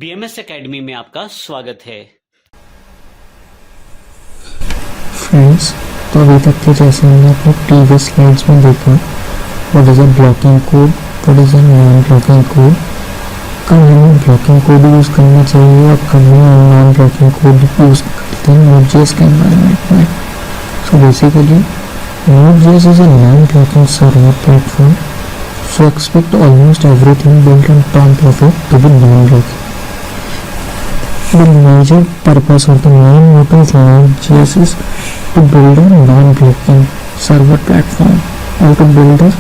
BMS academy में आपका स्वागत है। फ्रेंड्स, तो अभी तक के जैसे हमने अपने प्रीवियस स्लाइड्स में देखा what is a blocking code, what is a non blocking code, कब हमें ब्लॉकिंग कोड यूज़ करना चाहिए और कब हमें नॉन ब्लॉकिंग कोड यूज़ करते हैं Node.js के एनवायरनमेंट में। So basically Node.js is a non blocking server platform, so expect almost everything built on top of it to be non-blocking. The major purpose or the main motto of Node.js is to build a non-blocking server platform or to build a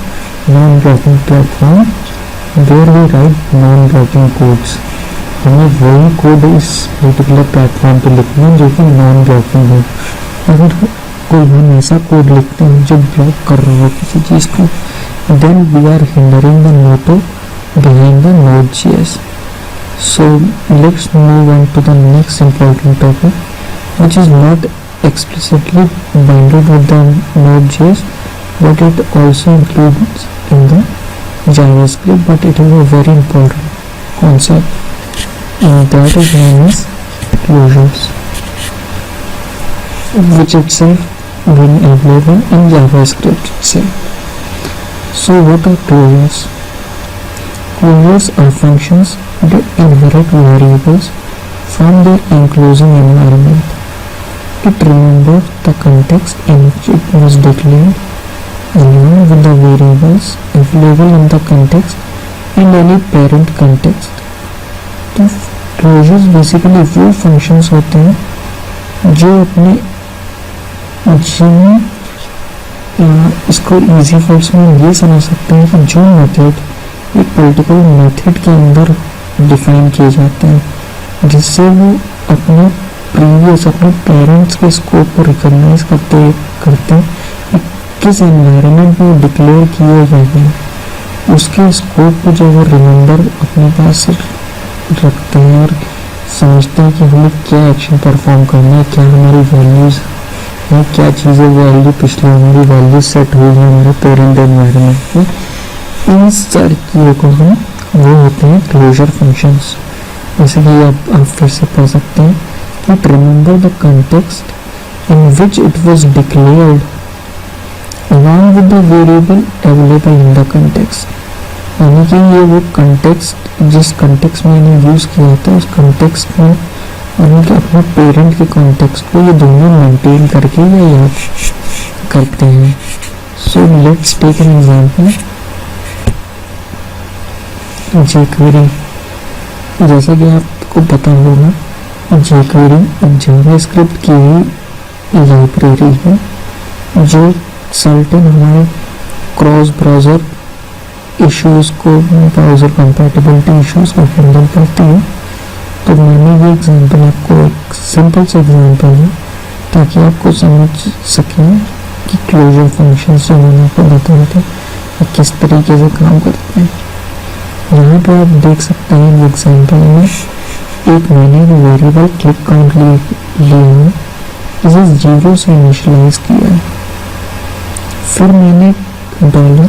non-blocking platform where we write non-blocking codes. हमें वही code इस particular platform पे लिखना है जो कि non blocking हो। अगर कोई हम ऐसा कोड लिखते हैं जो ब्लॉक कर रहा हो किसी चीज़ को, then we are hindering the motto behind the Node.js. So let's move on to the next important topic, which is not explicitly bounded with the Node.js, but it also includes in the JavaScript, but it is a very important concept, and that is known as closures, which itself been available in JavaScript itself. So what are closures? Closures are functions that inherit variables from their enclosing environment. It remembers the context in which it was declared, along with the variables available in the context and any parent context. तो closures basically वो functions होते हैं जो अपने जिन इसको easy words में ये समझ सकते हैं कि जो मेथड एक पर्टिकुलर मेथड के अंदर डिफाइन किए जाते हैं, जिससे वो अपने प्रीवियस अपने पेरेंट्स के स्कोप को रिकॉग्नाइज करते हैं कि किस एनवायरनमेंट में डिक्लेयर किए गए हैं, उसके स्कोप को जो वो रिमेंबर अपने पास रखते हैं और समझते हैं कि हमें क्या एक्शन परफॉर्म करना है, क्या हमारी वैल्यूज़ है, क्या चीज़ें वैल्यू पिछले हमारी वैल्यू सेट हुई है हमारे पेरेंट एनवायरनमेंट में। इन सारी चीज़ों को हम वो होते हैं क्लोजर फंक्शंस। जैसे कि आप फिर से पढ़ सकते हैं कि remember the context in which it was declared along with the variable available in the context. यानी कि ये वो कंटेक्स्ट जिस कंटेक्स्ट में इन्हें यूज़ किया था उस कंटेक्स्ट में और उनके अपने पेरेंट के कॉन्टेक्स्ट को ये दोनों मेंटेन करके या याद करते हैं। So let's take an example jQuery। जैसा कि आपको पता होगा jQuery जावास्क्रिप्ट की ही लाइब्रेरी है जो सर्टेन हमारे क्रॉस ब्राउज़र इश्यूज़ को, ब्राउज़र कंपैटिबिलिटी इश्यूज़ को हैंडल करती है। तो मैंने ये एग्जांपल आपको एक सिंपल से एग्जांपल है ताकि आपको समझ सकें कि क्लोजर फंक्शंस जो मैंने आपको बताए थे वो किस तरीके से काम करते हैं। यहाँ पर आप देख सकते हैं एग्जांपल में एक मैंने वेरिएबल क्लिक काउंट लिया है, इसे 0 से इनिशियलाइज किया है। फिर मैंने डॉलर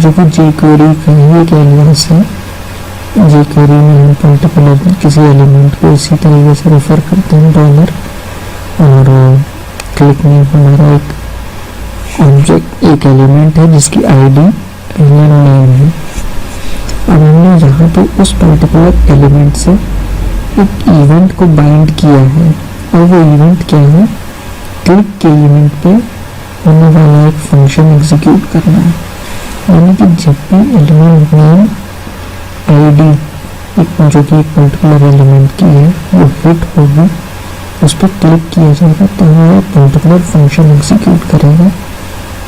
जो कि jQuery का ही एक एलियास है, jQuery में हम पर्टिकुलर किसी एलिमेंट को इसी तरीके से रेफर करते हैं डॉलर, और क्लिक में हमारा एक ऑब्जेक्ट एक एलिमेंट है जिसकी आईडी नेम है। अब हमने यहाँ पे उस पर्टिकुलर एलिमेंट से एक इवेंट को बाइंड किया है और वो इवेंट क्या है, क्लिक के इवेंट पे होने वाला एक फंक्शन एग्जीक्यूट करना है। यानी कि जब भी एलिमेंट नेम आईडी जो कि एक पर्टिकुलर एलिमेंट की है वो हिट होगी, उस पर क्लिक किया जाएगा तो हमारा पर्टिकुलर फंक्शन एग्जीक्यूट करेगा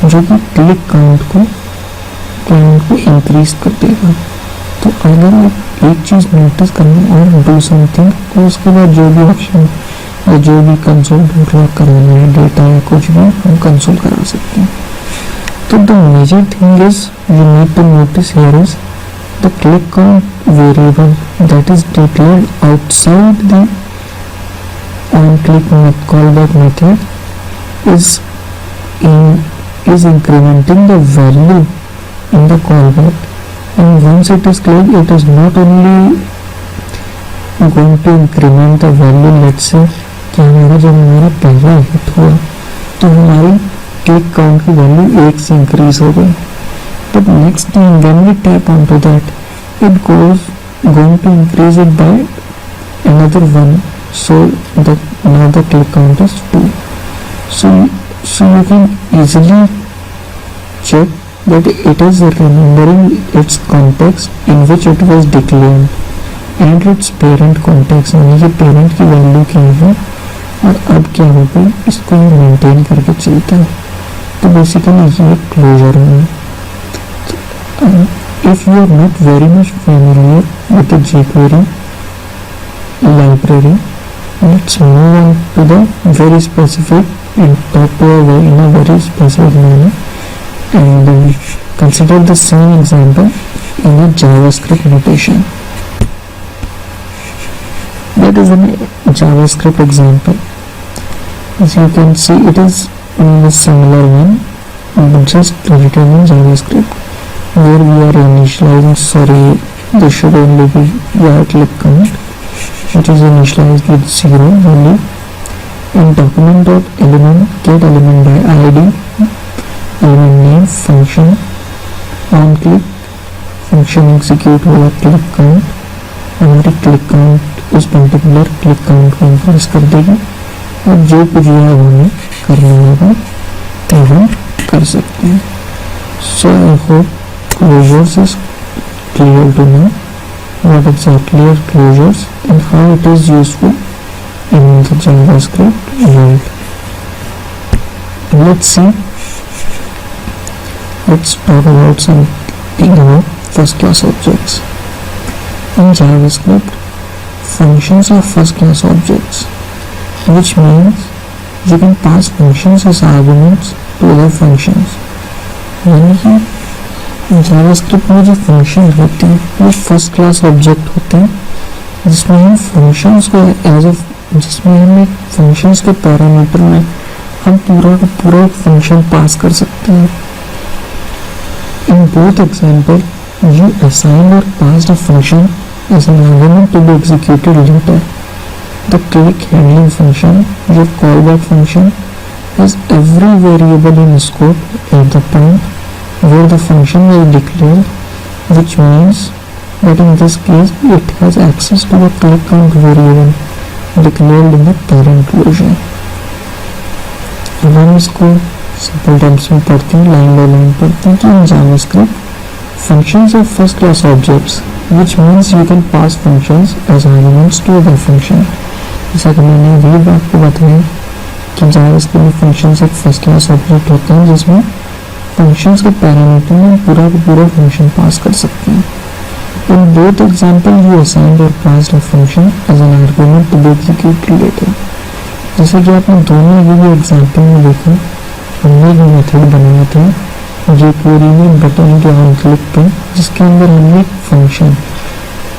जो कि क्लिक काउंट को इंक्रीज कर देगा। तो अगर आप एक चीज़ नोटिस करना और डू समथिंग तो उसके बाद जो भी ऑप्शन या जो भी कंसोल लॉग कराना है डेटा या कुछ भी हम कंसोल करा सकते हैं। तो the major thing is you need to notice here is the click count variable that is declared outside the onClick callback method is incrementing the value in the callback, and once it is clicked it is not only going to increment the value, let's say कि जब हमारा पहला hit हुआ तो हमारी click count की value 1 से increase हो गई, but next time when we tap on to that it going to increase it by another 1, so that now the click count is 2. So you can easily check that it is remembering its context in which it was declared and its parent context, यानी कि parent की value क्या है और अब क्या हो गई, इसको मेंटेन करके चलता है। तो बेसिकली ये क्लोजर है। If you are not very much familiar with the jQuery library, let's move on to the very specific and talk to in a very specific manner, and consider the same example in a JavaScript notation. That is a JavaScript example. As you can see, it is a similar one, just written in JavaScript, where we are initializing, this should only be where click count, which is initialized with 0 value, and document.element get element by id, element name, function on click, function execute हुआ click count, हमारी click count उस particular click count को increase कर देगी और जो कुछ है हमें करना होगा तो हम कर सकते हैं। So I hope closures is clear to know what exactly are closures and how it is useful in the JavaScript world. Let's talk about something about first class objects. In JavaScript, functions are first class objects, which means you can pass functions as arguments to other functions. यानी कि JavaScript में जो function होते हैं वो first class object होते हैं, जिसमें हम फंक्शंस को जिसमें हम एक फंक्शंस के पैरामीटर में हम पूरा का पूरा फंक्शन पास कर सकते हैं। In both example you assigned or passed a function as an argument to be executed later. The click handling function, your callback function, has every variable in scope at the point where the function is declared, which means that in this case it has access to the click count variable declared in the parent closure. अब हम इसको simple terms में पढ़ते हैं, line by line पढ़ते हैं कि in JavaScript functions are first class objects, which means you can pass functions as arguments to other function. जैसा कि मैंने अभी आपको बताया कि JavaScript में functions एक first class object होते हैं जिसमें फंक्शंस के पैरामीटर में पूरा का पूरा फंक्शन पास कर सकते हैं। In both example you assigned or passed a function as an argument to be executed later. जैसे कि आपने दोनों ये एग्जाम्पल में देखा, हमने एक मेथड बनाया था jQuery में बटन के ऑन क्लिक पे, जिसके अंदर हमने एक फंक्शन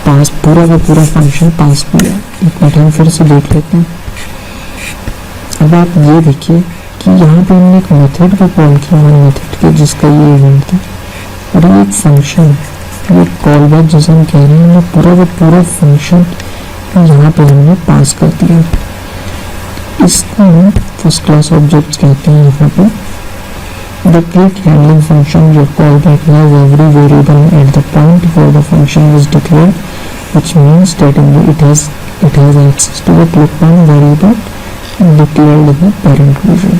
पास पूरा का पूरा फंक्शन पास किया। एक मिनट हम फिर से देख लेते हैं। अब आप ये देखिए कि यहाँ पे हमने एक मेथड को कॉल किया, मेथड के जिसका ये इवेंट था, और ये एक फंक्शन ये कॉल बैक जैसे हम कह रहे हैं, हमने पूरा का पूरा फंक्शन यहाँ पे हमने पास कर दिया। इसको हम फर्स्ट क्लास ऑब्जेक्ट्स कहते हैं। यहाँ पे the click handling function your callback has every variable at the point where the function is declared, which means that it has access to the click count variable declared in the parent closure.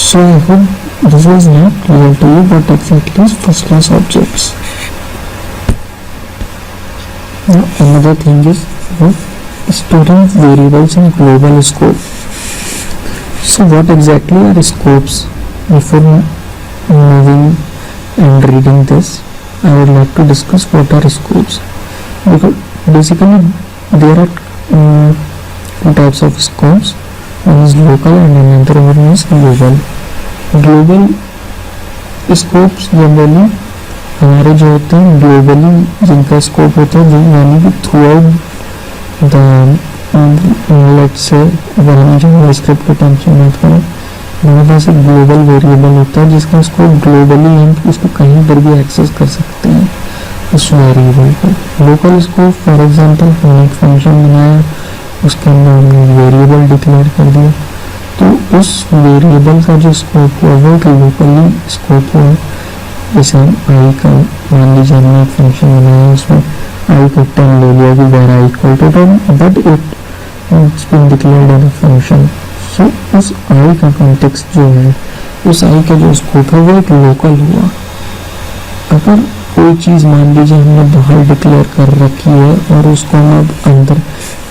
So I hope this was now clear to you what exactly is first class objects. Now another thing is storing variables in global scope. So what exactly are scopes? Before moving and reading this, I would like to discuss what are scopes, because basically there are two types of scopes. One is local and another one is global. Global scopes generally हमारे जो होते हैं globally जिनका scope होता है, जो यानी कि through out the let's say अगर हम जावास्क्रिप्ट के टर्म्स में बात करें, हमारे पास एक ग्लोबल वेरिएबल होता है जिसका स्कोप ग्लोबली हम उसको कहीं पर भी एक्सेस कर सकते हैं। उस वेरिएबल को। लोकल स्कोप फॉर एग्जांपल हमने एक फंक्शन बनाया, उसके अंदर हमने वेरिएबल डिक्लेयर कर दिया, तो उस वेरिएबल का जो स्कोप हुआ वो एक लोकली स्कोप हुआ। जैसे हम आई का मान लीजिए हमने एक फंक्शन बनाया, उसमें आई को 10 ले लिया कि where I equal to 10, but it's been declared as a function. So उस आई का कॉन्टेक्स्ट जो है, उस आई का जो स्कोप है वो एक लोकल हुआ। अगर कोई चीज़ मान लीजिए हमने बाहर डिक्लेयर कर रखी है और उसको हम अब अंदर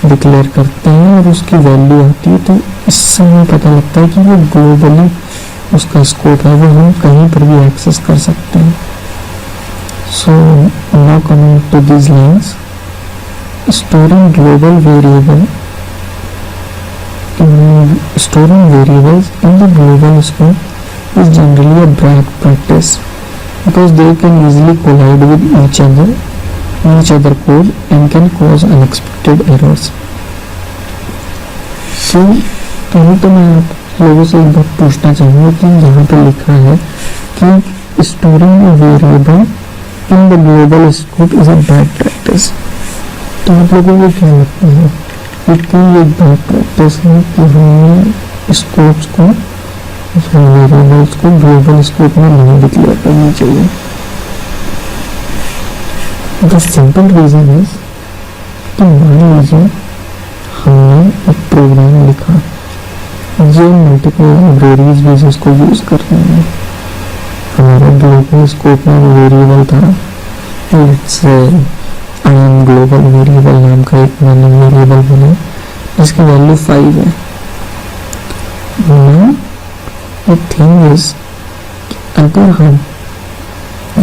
डिक्लेयर करते हैं और उसकी वैल्यू आती है, तो इससे हमें पता लगता है कि वो ग्लोबली उसका स्कोप है, वो हम कहीं पर भी एक्सेस कर सकते हैं। So now coming to this lines, storing global variable storing variables in the global scope is generally a bad practice because they can easily collide with each other code and can cause unexpected errors. So पहले तो मैं आप लोगों से एक बात पूछना चाहूँगा कि यहाँ पे लिखा है कि storing a variable in the global scope is a bad practice, तो आप लोगों को क्या लगता है कि एक बैड प्रैक्टिस है कि हमें स्कोप्स को, वेरिएबल्स को ग्लोबल स्कोप में नहीं डिक्लेयर करनी चाहिए? द सिंपल रीजन इज कि मान लीजिए हमने एक प्रोग्राम लिखा जो मल्टीपल लाइब्रेरीज भी जिसको यूज कर रहे हैं। हमारा ग्लोबल स्कोप में वेरिएबल था, लेट्स से ग्लोबल वेरिएबल नाम का एक मैंने वेरिएबल बना जिसकी वैल्यू 5 है। नाउ द थिंग इज, अगर हम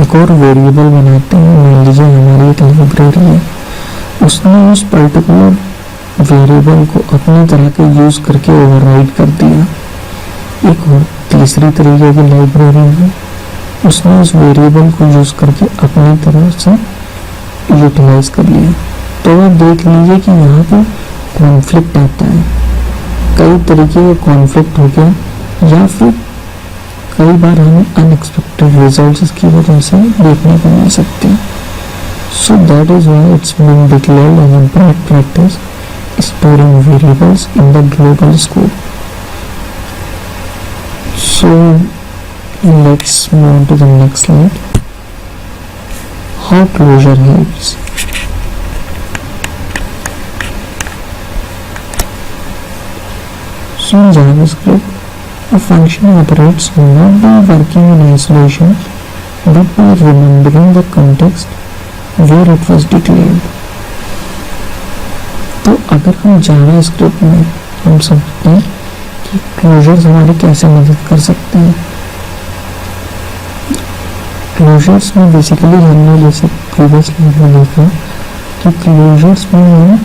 एक और वेरिएबल बनाते हैं, मान लीजिए हमारी एक लाइब्रेरी है, उसने उस पर्टिकुलर वेरिएबल को अपनी तरह के यूज करके ओवरराइड कर दिया। एक और तीसरी तरीके की लाइब्रेरी है, उसने उस वेरिएबल को यूज करके अपनी तरह से यूटिलाइज कर लिया। तो आप देख लीजिए कि यहाँ पे कॉन्फ्लिक्ट आता है, कई तरीके का कॉन्फ्लिक्ट हो गया, या फिर कई बार हमें अनएक्सपेक्टेड रिजल्ट्स की वजह से देखने को मिल सकते हैं। So that is why it's been declared as a bad practice storing variables in the global scope. So let's move on to the next slide. How closure helps. So in JavaScript, a function operates not by working in isolation, but by remembering the context where it was declared. तो अगर हम JavaScript में हम समझते हैं कि closures हमारी कैसे मदद कर सकते हैं। क्लोजर्स में बेसिकली हमने जैसे प्रीवियस स्लाइड में देखा कि क्लोजर्स में हमें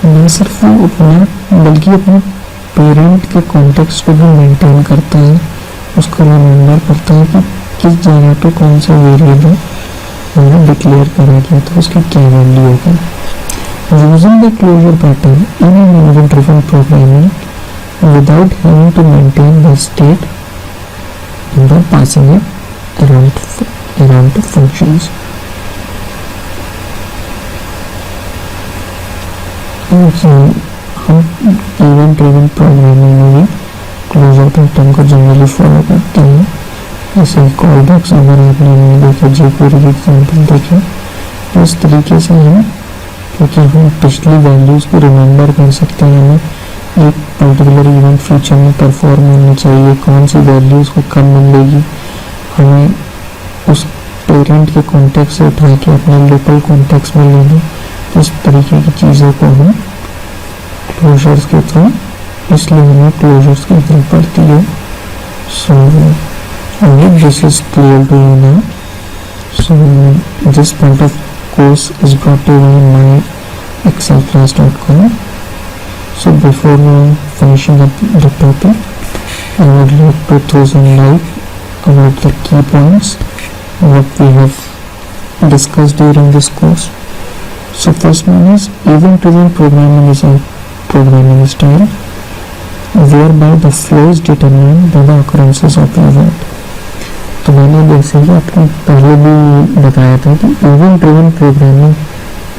न सिर्फ वो अपना बल्कि अपने पेरेंट के कॉन्टेक्स्ट को भी मेंटेन करता है, उसको रिमेंबर करता है कि किस जगह पे कौन सा वेरिएबल हमने डिक्लेयर करा गया था, उसकी क्या वैल्यू होगा। Using the closure pattern in an event driven programming without having to maintain the state and passing it around the functions. हम इवेंट ड्रिवन प्रोग्रामिंग में भी क्लोजर पैटर्न को जनरली फॉलो करते हैं। जैसे कॉल बैक्स अगर आपने देखा, jQuery की एग्जाम्पल देखे, तो इस तरीके से हम, क्योंकि हम पिछली वैल्यूज़ को रिमेंबर कर सकते हैं, हमें एक पर्टिकुलर इवेंट फ्यूचर में परफॉर्म होना चाहिए, कौन सी वैल्यूज़ को कब मिलेगी, हमें उस पेरेंट के कॉन्टेक्स्ट से उठा के अपने लोकल कॉन्टेक्स्ट में लेना, इस तरीके की चीज़ों को हम क्लोजर्स के थ्रू, इसलिए हमें क्लोजर्स की हेल्प पड़ती है। So this is clear to you now. So this part of course is brought to you in my excelclass.com. So before finishing up the topic, I would like to throw some light about the key points what we have discussed during this course. So first one is event-driven programming is a programming style whereby the flow is determined by the occurrences of the event. तो तो मैंने जैसे ही आपको पहले भी बताया था कि इवेंट ड्रिवन प्रोग्रामिंग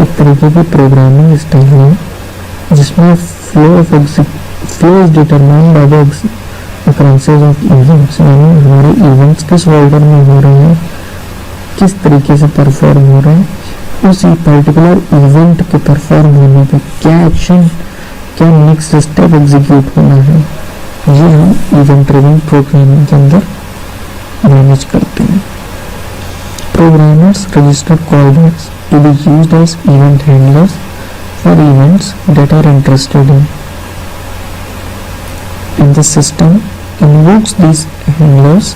एक तरीके की प्रोग्रामिंग स्टाइल है जिसमें flow is determined by the occurrences of events, यानी हमारे इवेंट्स किस ऑर्डर में हो रहे हैं, किस तरीके से परफॉर्म हो रहे हैं, उसी पर्टिकुलर इवेंट के परफॉर्म होने पे क्या एक्शन, क्या नेक्स्ट स्टेप एग्जीक्यूट होना है, ये हम इवेंट ड्रिवन प्रोग्रामिंग के अंदर मैनेज करते हैं. Programmers register callbacks to be used as event handlers for events that are interested in and the system invokes these handlers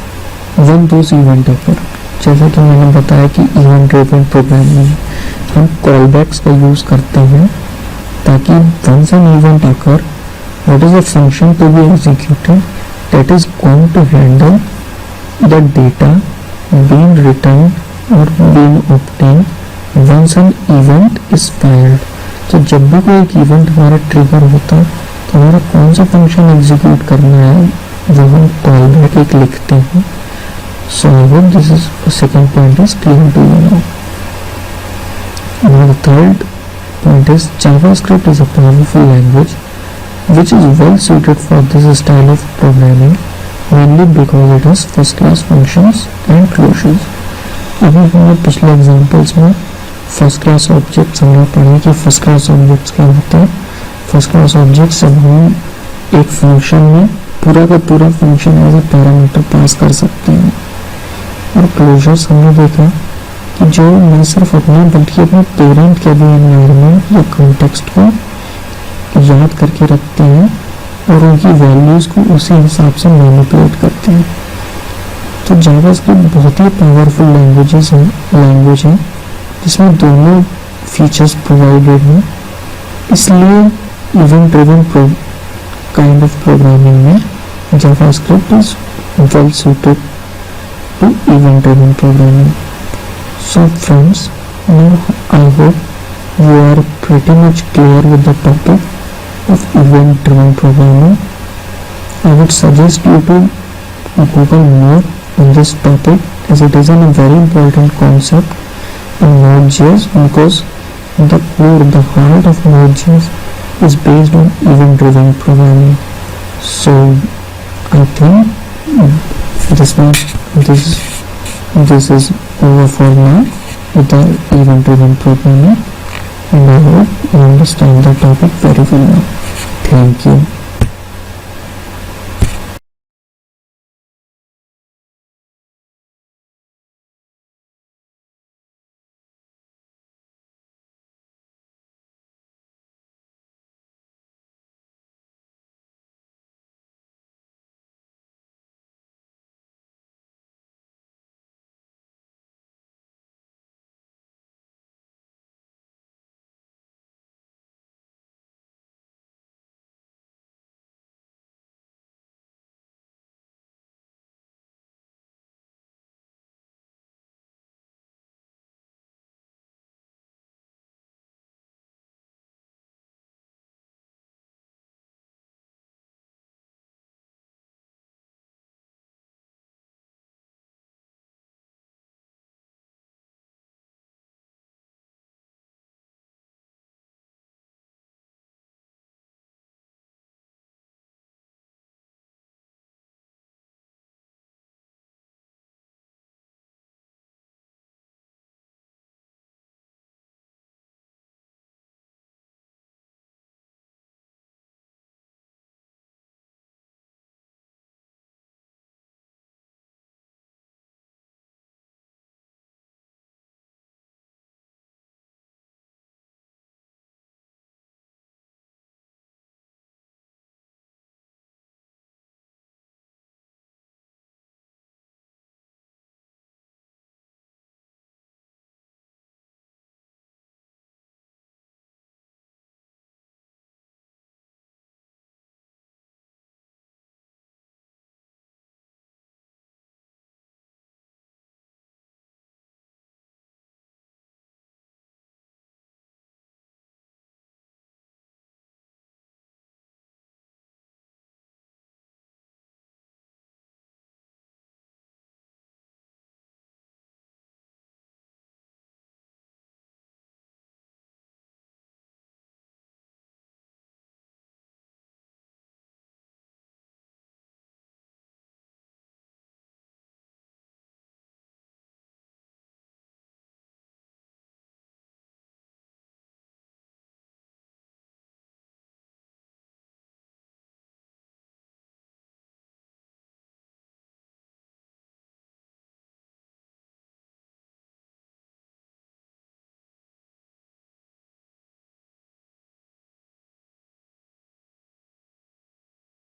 when those event occur. जैसा कि मैंने बताया कि इवेंट ड्रिवन प्रोग्रामिंग में हम कॉलबैक्स का यूज करते हैं ताकि once an event occur, what is the function to be executed that is going to handle the data being returned or being obtained once an event is fired. तो जब भी कोई एक इवेंट हमारा ट्रिगर होता है तो हमारा कौन सा फंक्शन एग्जीक्यूट करना है वो हम कॉलबैक एक लिखते हैं. So I hope this is second point is clear to you now. The third point is JavaScript is a powerful language which is well suited for this style of programming mainly because it has first class functions and closures. अभी हमने पिछले examples में first class objects हमने पढ़े कि first class objects क्या होते हैं. फर्स्ट क्लास ऑब्जेक्ट्स जब हम एक फंक्शन में पूरा का पूरा function as a parameter pass कर सकते हैं. और क्लोजर्स हमने देखा कि जो न सिर्फ अपने बल्कि अपने पेरेंट के भी एनवायरनमेंट या कॉन्टेक्स्ट को याद करके रखते हैं और उनकी वैल्यूज़ को उसी हिसाब से मैनिपुलेट करते हैं. तो जावास्क्रिप्ट बहुत ही पावरफुल लैंग्वेज है जिसमें दोनों फीचर्स प्रोवाइडेड हैं. इसलिए event driven kind of programming में JavaScript is well suited to event driven programming. So friends, now I hope you are pretty much clear with the topic of event driven programming. I would suggest you to Google more on this topic as it is a very important concept in Node.js because the core, the heart of Node.js is based on event driven programming. So I think this is over for now with the event driven programming, and I hope you understand the topic very well now. Thank you.